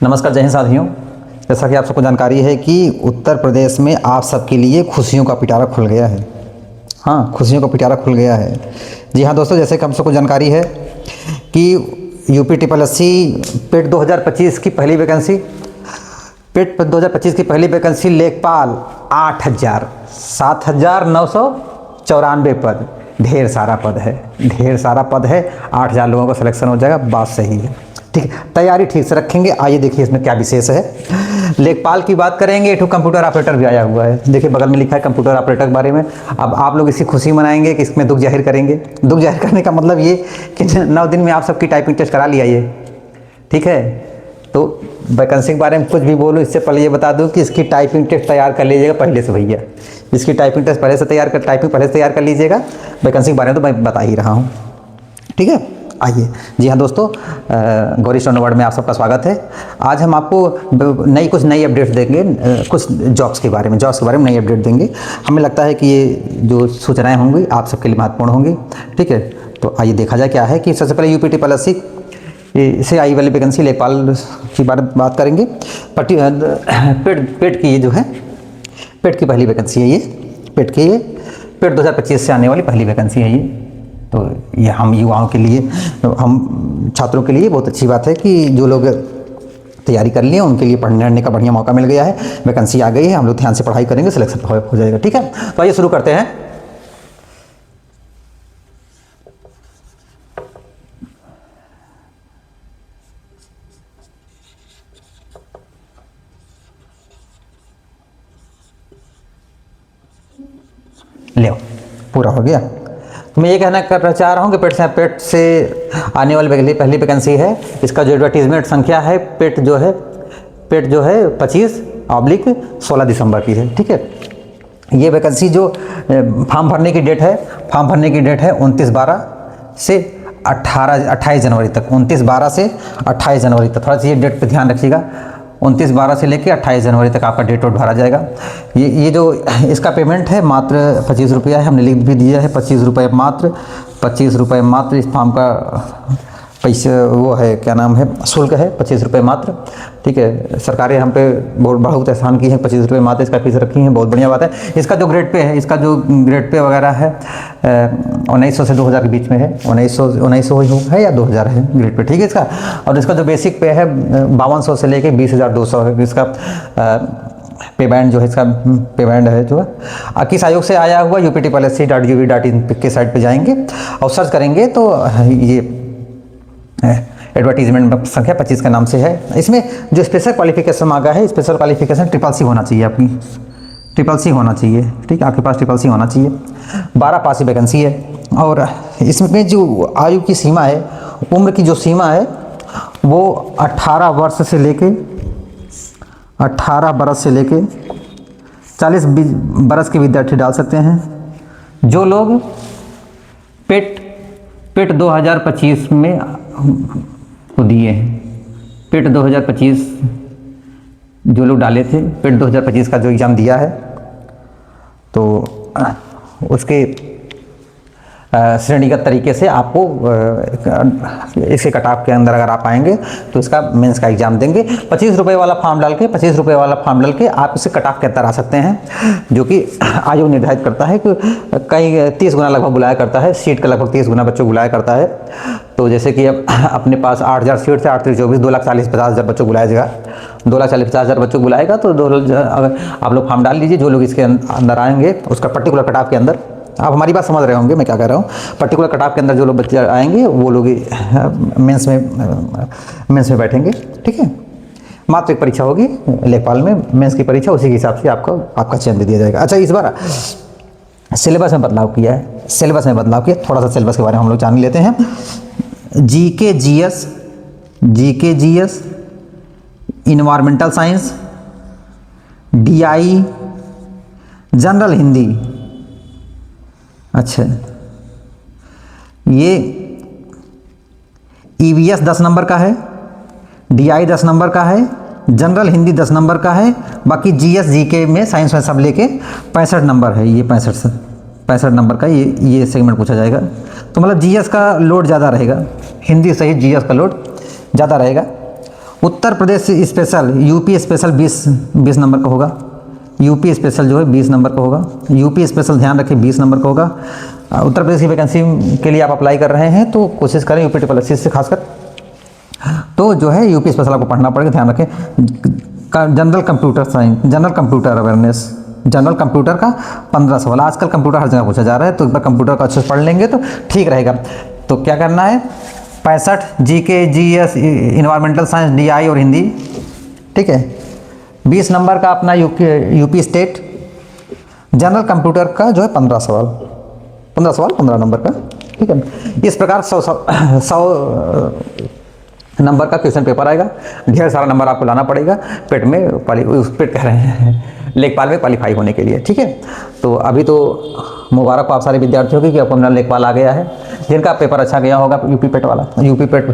नमस्कार, जय हिंद साथियों। जैसा कि आप सबको जानकारी है कि उत्तर प्रदेश में आप सबके लिए खुशियों का पिटारा खुल गया है। हाँ, खुशियों का पिटारा खुल गया है। जी हाँ दोस्तों, जैसे कि हम सबको जानकारी है कि यूपी ट्रिपल एससी पेट 2025 की पहली वैकेंसी, पेट 2025 की पहली वैकेंसी लेखपाल 8,000, 7,994 पद, ढेर सारा पद है, ढेर सारा पद है। 8,000 लोगों का सिलेक्शन हो जाएगा, बात सही है। ठीक है, तैयारी ठीक से रखेंगे। आइए देखिए इसमें क्या विशेष है। लेखपाल की बात करेंगे, एक कंप्यूटर ऑपरेटर भी आया हुआ है। देखिए बगल में लिखा है कंप्यूटर ऑपरेटर के बारे में। अब आप लोग इसकी खुशी मनाएंगे कि इसमें दुख जाहिर करेंगे। दुख जाहिर करने का मतलब ये कि 9 दिन में आप सबकी टाइपिंग टेस्ट करा लिया ये, ठीक है। तो वैकेंसी के बारे में कुछ भी बोलूँ इससे पहले ये बता दूं कि इसकी टाइपिंग टेस्ट तैयार कर लीजिएगा पहले से भैया। इसकी टाइपिंग टेस्ट पहले से तैयार कर लीजिएगा। वैकेंसी के बारे में तो मैं बता ही रहा हूँ, ठीक है। आइए, जी हाँ दोस्तों, गौरी स्टोन वर्ड में आप सबका स्वागत है। आज हम आपको कुछ नई अपडेट्स देंगे, कुछ जॉब्स के बारे में नई अपडेट देंगे। हमें लगता है कि ये जो सूचनाएं होंगी आप सबके लिए महत्वपूर्ण होंगी, ठीक है। तो आइए देखा जाए क्या है कि सबसे पहले यूपी ट्रिपल एससी से आई वाली वैकेंसी लेखपाल की बात करेंगे। पेट की ये जो है, पेट की पहली वैकेंसी है ये, पेट 2025 से आने वाली पहली वैकेंसी है ये। तो ये हम युवाओं के लिए, हम छात्रों के लिए बहुत अच्छी बात है कि जो लोग तैयारी कर लिए उनके लिए पढ़ने का बढ़िया मौका मिल गया है। वैकेंसी आ गई है, हम लोग ध्यान से पढ़ाई करेंगे, सिलेक्शन हो जाएगा, ठीक है। तो आइए शुरू करते हैं। ले पूरा हो गया। तो मैं ये कहना चाह रहा हूँ कि पेट से आने वाली पहली वैकेंसी है। इसका जो एडवर्टीजमेंट संख्या है, पेट जो है 25/16 दिसंबर की है, ठीक है। ये वैकेंसी जो फॉर्म भरने की डेट है 29/12 से 28 जनवरी तक। 29/12 से 28 जनवरी तक, थोड़ा सा ये डेट पे ध्यान रखिएगा। 29/12 से लेकर 28 जनवरी तक आपका डेट भरा जाएगा। ये जो इसका पेमेंट है मात्र 25 रुपया है। हमने लिख भी दिया है 25 रुपये मात्र, 25 रुपये मात्र इस फॉर्म का पैसे वो है, क्या नाम है, शुल्क है 25 रुपये मात्र, ठीक है। सरकारें हम पे बहुत एहसान की है, 25 रुपये मात्र इसका फीस रखी है, बहुत बढ़िया बात है। इसका जो ग्रेड पे है, वगैरह है 1900 से 2000 के बीच में है। 1900 है या 2000 है ग्रेड पे, ठीक है इसका। और इसका जो बेसिक पे है 5200 से लेके 20,200 है इसका पे बैंड जो है, इसका पे बैंड है जो है। किस आयोग से आया हुआ, UPTPLSC.gov.in के साइट पे जाएंगे और सर्च करेंगे तो ये एडवर्टीजमेंट संख्या 25 के नाम से है। इसमें जो स्पेशल क्वालिफिकेशन मांगा है, स्पेशल क्वालिफिकेशन CCC होना चाहिए, आपकी CCC होना चाहिए, ठीक है। आपके पास CCC होना चाहिए। 12 पास की वैकेंसी है। और इसमें जो आयु की सीमा है, उम्र की जो सीमा है वो 18 बरस से लेके 40 बरस के विद्यार्थी डाल सकते हैं। जो लोग पेट 2025 में को दिए हैं, पेट 2025 जो लोग डाले थे, पेट 2025 का जो एग्ज़ाम दिया है, तो उसके श्रेणीगत तरीके से आपको इसके कटाव के अंदर अगर आप आएंगे तो इसका मेंस का एग्ज़ाम देंगे। 25 रुपये वाला फॉर्म डाल के आप इसे कटाव के अंदर आ सकते हैं, जो कि आयोग निर्धारित करता है कि कई 30 गुना लगभग बुलाया करता है, सीट का लगभग 30 गुना बच्चों को बुलाया करता है। तो जैसे कि अब अपने पास 8,000 सीट से 8×3=24, 2,40,50,000 बच्चों को बुलाया जाएगा। 2,40,50,000 बच्चों को बुलाएगा तो अगर आप लोग फॉर्म डाल लीजिए। जो लोग इसके अंदर आएंगे उसका पर्टिकुलर कटाव के अंदर, आप हमारी बात समझ रहे होंगे मैं क्या कह रहा हूँ, पर्टिकुलर कटाव के अंदर जो लोग बच्चे आएंगे वो लोग मेंस में बैठेंगे, ठीक है। मात्र एक परीक्षा होगी लेखपाल में, मेंस की परीक्षा, उसी के हिसाब से आपका चयन दे दिया जाएगा। अच्छा, इस बार सिलेबस में बदलाव किया, थोड़ा सा सिलेबस के बारे में हम लोग जान लेते हैं। GK GS, environmental science, DI, general Hindi. अच्छा, ये EVS 10 नंबर का है, DI 10 नंबर का है, जनरल हिंदी 10 नंबर का है। बाकी GS GK में साइंस में सब लेके 65 नंबर है। ये 65 नंबर का ये सेगमेंट पूछा जाएगा। तो मतलब GS का लोड ज़्यादा रहेगा, हिंदी सहित GS का लोड ज़्यादा रहेगा। Uttar Pradesh special, UP special 20 number का होगा। यूपी स्पेशल जो है 20 नंबर का होगा। यूपी स्पेशल ध्यान रखें 20 नंबर का होगा। उत्तर प्रदेश की वैकेंसी के लिए आप अप्लाई कर रहे हैं तो कोशिश करें यूपी ट्रिपल एस से खासकर तो जो है यूपी स्पेशल आपको पढ़ना पड़ेगा। ध्यान रखें general computer science, general computer awareness, general computer का 15 सवाल। आजकल कंप्यूटर हर जगह पूछा जा रहा है तो एक बार कंप्यूटर का अच्छे से पढ़ लेंगे तो ठीक रहेगा। तो क्या करना है 65 GK, GS, environmental science, DI और हिंदी, ठीक है। 20 नंबर का अपना यूपी स्टेट। जनरल कंप्यूटर का जो है 15 सवाल 15 नंबर का, ठीक है। इस प्रकार 100 नंबर का क्वेश्चन पेपर आएगा। ढेर सारा नंबर आपको लाना पड़ेगा पेट में पेट कह रहे हैं लेखपाल में क्वालिफाई होने के लिए, ठीक है। तो अभी तो मुबारक हो आप सारे विद्यार्थियों की कि आपको अपना लेखपाल आ गया है। जिनका पेपर अच्छा गया होगा यूपी पेट वाला, यूपी पेट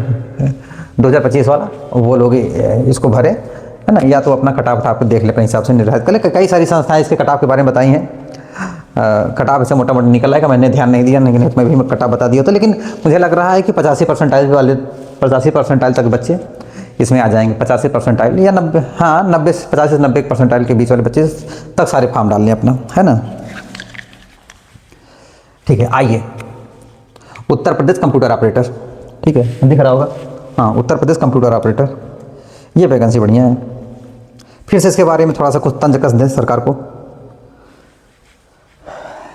2025 वाला, वो लोग इसको भरे, है ना। या तो अपना कटाव आपको देख ले अपने हिसाब से निर्धारित कर ले। कई सारी संस्थाएं इसके कटाव के बारे में बताई हैं। कटाव से मोटा मोटा निकल आएगा, मैंने ध्यान नहीं दिया, लेकिन मैं भी कटाव बता दिया तो। लेकिन मुझे लग रहा है कि 85 परसेंटाइल तक बच्चे इसमें आ जाएंगे। 85 परसेंटाइल या 90, हाँ 90 से 50 से 90 परसेंटाइल के बीच वाले बच्चे तक सारे फॉर्म डाल लें अपना, है ना। ठीक है, आइए उत्तर प्रदेश कंप्यूटर ऑपरेटर, ठीक है, दिख रहा होगा, हाँ उत्तर प्रदेश कंप्यूटर ऑपरेटर, ये वैकेंसी बढ़िया है। फिर से इसके बारे में थोड़ा सा कुछ तंज कस दें सरकार को।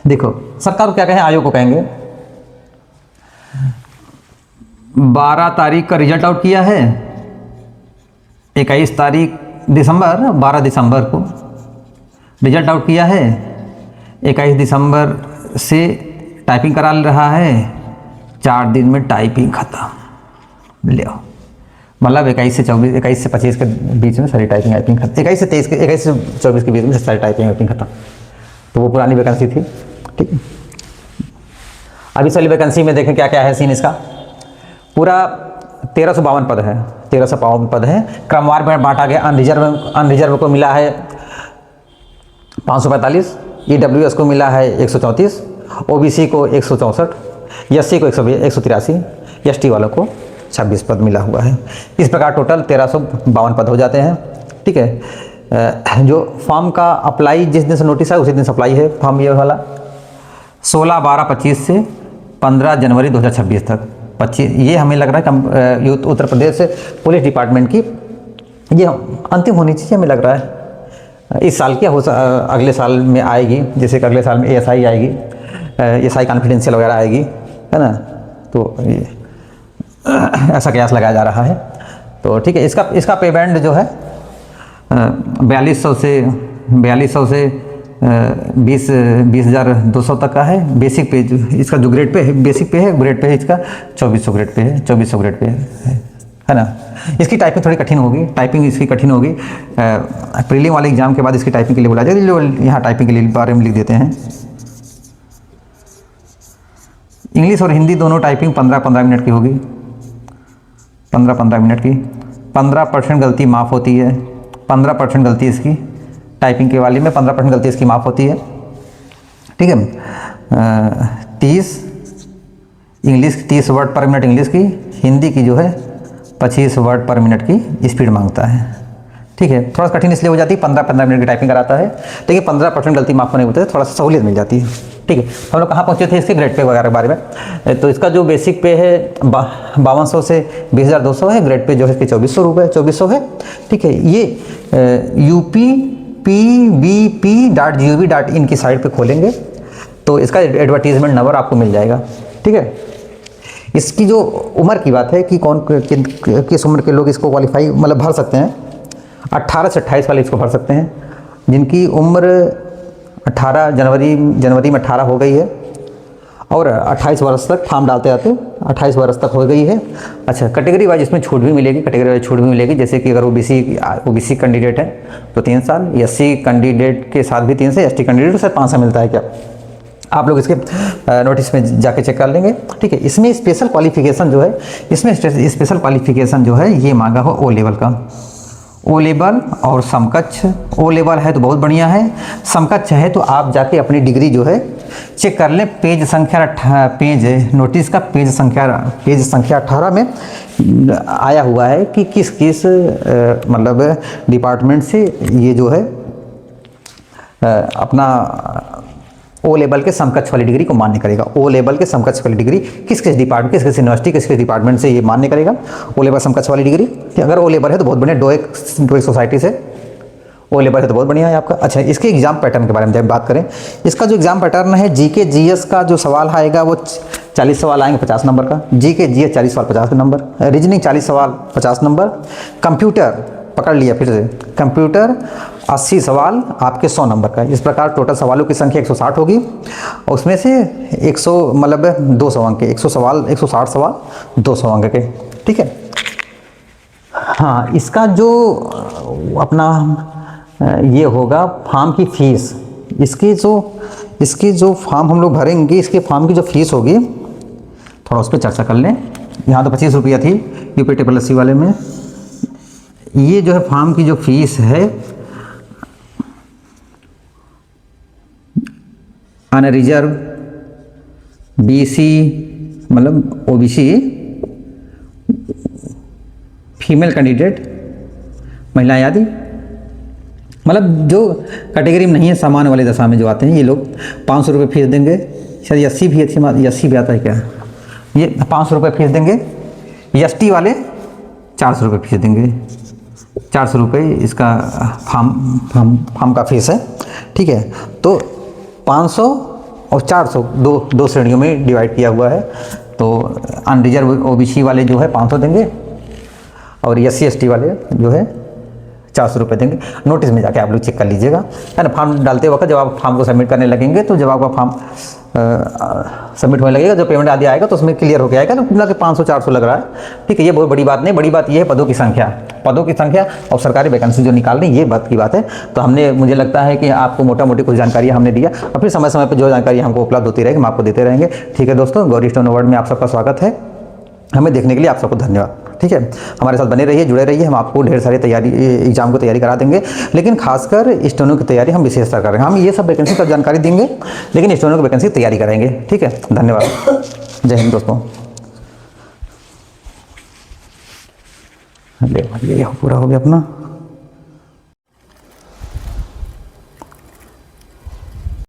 देखो सरकार को क्या कहें, आयोग को कहेंगे 12 तारीख का रिजल्ट आउट किया है, 21 दिसंबर 12 दिसंबर को रिजल्ट आउट किया है। 21 दिसंबर से टाइपिंग करा रहा है, 4 दिन में टाइपिंग खत्म। ले आओ, मतलब 21 से 25 के बीच में सारी टाइपिंग खत्म। 21 से 24 के बीच में सारी टाइपिंग खत्म। तो वो पुरानी वैकेंसी थी, ठीक है। अभी वाली वैकेंसी में देखें क्या क्या है सीन इसका। पूरा 1352 पद है, 1352 पद है। क्रमवार में बांटा गया। अनरिजर्व को मिला है 545, ईडब्ल्यूएस को मिला है 134, ओबीसी को 164, एससी को 183, एसटी वालों को 26 पद मिला हुआ है। इस प्रकार टोटल 1352 पद हो जाते हैं, ठीक है। जो फॉर्म का अप्लाई जिस दिन से नोटिस है उसी दिन सप्लाई है फॉर्म ये वाला। 16/12/25 से 15 जनवरी 2026 तक 25, ये हमें लग रहा है उत्तर प्रदेश पुलिस डिपार्टमेंट की ये अंतिम होनी चाहिए हमें लग रहा है। इस साल क्या हो अगले साल में आएगी, जैसे कि अगले साल में एएसआई आएगी, एएसआई कॉन्फिडेंशियल वगैरह आएगी, है ना। तो ऐसा कयास लगाया जा रहा है। तो ठीक है, इसका पे बैंड जो है 4200 से 20,200 तक का है। बेसिक पे इसका जो ग्रेड पे है, बेसिक पे है, ग्रेड पे है इसका 2400 ग्रेड पे है, 2400 ग्रेड पे है ना। इसकी टाइपिंग थोड़ी कठिन होगी, टाइपिंग इसकी कठिन होगी। प्रीलिम वाले एग्जाम के बाद इसकी टाइपिंग के लिए बुला जाएगी। जो यहाँ टाइपिंग के लिए बारे में लिख देते हैं। इंग्लिश और हिंदी दोनों टाइपिंग 15-15 मिनट की होगी, 15-15 मिनट की। 15% गलती माफ़ होती है, 15% गलती इसकी टाइपिंग के वाली में 15% गलती इसकी माफ़ होती है, ठीक है। 30 इंग्लिश 30 वर्ड पर मिनट इंग्लिश की, हिंदी की जो है 25 वर्ड पर मिनट की स्पीड मांगता है, ठीक है। थोड़ा सा कठिन इसलिए हो जाती है, 15-15 मिनट की टाइपिंग कराता है, लेकिन 15% गलती माफ़ होने होता है, थोड़ा सा सहूलियत मिल जाती है, ठीक है। हम लोग कहाँ पहुँचे थे इसके ग्रेड पे वगैरह के बारे में। तो इसका जो बेसिक पे है 5200 से 20,200 है, ग्रेड पे जो है इसके 2400 है, ठीक है। ये upbp.gov.in की साइट पे खोलेंगे तो इसका एडवर्टीजमेंट नंबर आपको मिल जाएगा, ठीक है। इसकी जो उम्र की बात है कि कौन किस उम्र के लोग इसको क्वालिफाई मतलब भर सकते हैं, 18 से 28 वाले इसको भर सकते हैं, जिनकी उम्र 18 जनवरी में 18 हो गई है और 28 वर्ष तक फॉर्म डालते आते 28 वर्ष तक हो गई है। अच्छा, कैटेगरी वाइज इसमें छूट भी मिलेगी, कैटेगरी वाइज छूट भी मिलेगी। जैसे कि अगर ओबीसी कैंडिडेट है तो 3 साल, एससी कैंडिडेट के साथ भी 3 साल, एसटी कैंडिडेट के साथ 5 साल मिलता है क्या, आप लोग इसके नोटिस में जाके चेक कर लेंगे, ठीक है। इसमें स्पेशल क्वालिफिकेशन जो है, ये मांगा हो ओ लेवल का। ओ लेवल और समकक्ष। ओ लेवल है तो बहुत बढ़िया है, समकक्ष है तो आप जाके अपनी डिग्री जो है चेक कर लें। पेज संख्या पेज नोटिस का पेज संख्या 18 में आया हुआ है कि किस किस मतलब डिपार्टमेंट से ये जो है अपना ओ लेवल के समकक्ष वाली डिग्री को मान्य करेगा। ओ लेवल के समकक्ष वाली डिग्री किस किस डिपार्टमेंट, किस किस यूनिवर्सिटी, किस किस डिपार्टमेंट से ये मान्य करेगा ओ लेवल समकक्ष वाली डिग्री। अगर ओ लेवल है तो बहुत बढ़िया, डोएक सोसाइटी से ओ लेवल है तो बहुत बढ़िया है आपका। अच्छा, इसके एग्जाम पैटर्न के बारे में जब बात करें, इसका जो एग्जाम पैटर्न है, जीके जीएस का जो सवाल आएगा वो 40 सवाल आएंगे 50 नंबर का। जीके जीएस 40 सवाल 50 नंबर, रीजनिंग 40 सवाल 50 नंबर, कंप्यूटर पकड़ लिया फिर से, कंप्यूटर 80 सवाल आपके 100 नंबर का। इस प्रकार टोटल सवालों की संख्या 160 होगी और उसमें से 100 मतलब 200 अंक के 160 सवाल 200 अंक के, ठीक है। हाँ, इसका जो अपना ये होगा फॉर्म की फीस, इसकी जो फॉर्म हम लोग भरेंगे, इसके फॉर्म की जो फीस होगी थोड़ा उस पर चर्चा कर लें। यहाँ तो 25 रुपया थी यूपी ट्रिपल एससी वाले में। ये जो है फॉर्म की जो फीस है अनरिजर्व, बीसी मतलब ओबीसी, फीमेल कैंडिडेट, महिला आदि, मतलब जो कैटेगरी में नहीं है सामान्य वाली दशा में जो आते हैं ये लोग 500 रुपये फीस देंगे। शायद 80 भी अच्छी बात, 80 भी आता है क्या, ये 500 रुपये फीस देंगे। एसटी वाले 400 रुपये फीस देंगे, 400 रुपये इसका फॉर्म का फीस है, ठीक है। तो 500 और 400 दो श्रेणियों में डिवाइड किया हुआ है। तो अनरिजर्व ओबीसी वाले जो है 500 देंगे और एससी एसटी वाले जो है 400 रुपये देंगे। नोटिस में जाके आप लोग चेक कर लीजिएगा, है ना। फॉर्म डालते वक्त जब आप फॉर्म को सबमिट करने लगेंगे तो जब आपका फॉर्म सबमिट होने लगेगा, जो पेमेंट आदि आएगा तो उसमें क्लियर होकर आएगा। तो मिला के 500-400 लग रहा है, ठीक है। ये बहुत बड़ी बात नहीं, बड़ी बात ये है पदों की संख्या और सरकारी वैकेंसी जो निकाल रही है, ये बात की बात है। तो हमने, मुझे लगता है कि आपको मोटा मोटी कुछ जानकारी हमने दिया और फिर समय समय पर जो जानकारी हमको उपलब्ध होती रहेगी हम आपको देते रहेंगे, ठीक है दोस्तों। गौरी स्टोन वर्ल्ड में आप सबका स्वागत है। हमें देखने के लिए आप सबको धन्यवाद, ठीक है। हमारे साथ बने रहिए, जुड़े रहिए, हम आपको ढेर सारी एग्जाम को तैयारी करा देंगे, लेकिन खासकर स्टेनो की तैयारी हम विशेषता कर रहे हैं। हम ये सब वैकेंसी का जानकारी देंगे लेकिन स्टेनो की वैकेंसी की तैयारी कराएंगे, ठीक है। धन्यवाद, जय हिंद दोस्तों। ये पूरा हो गया अपना।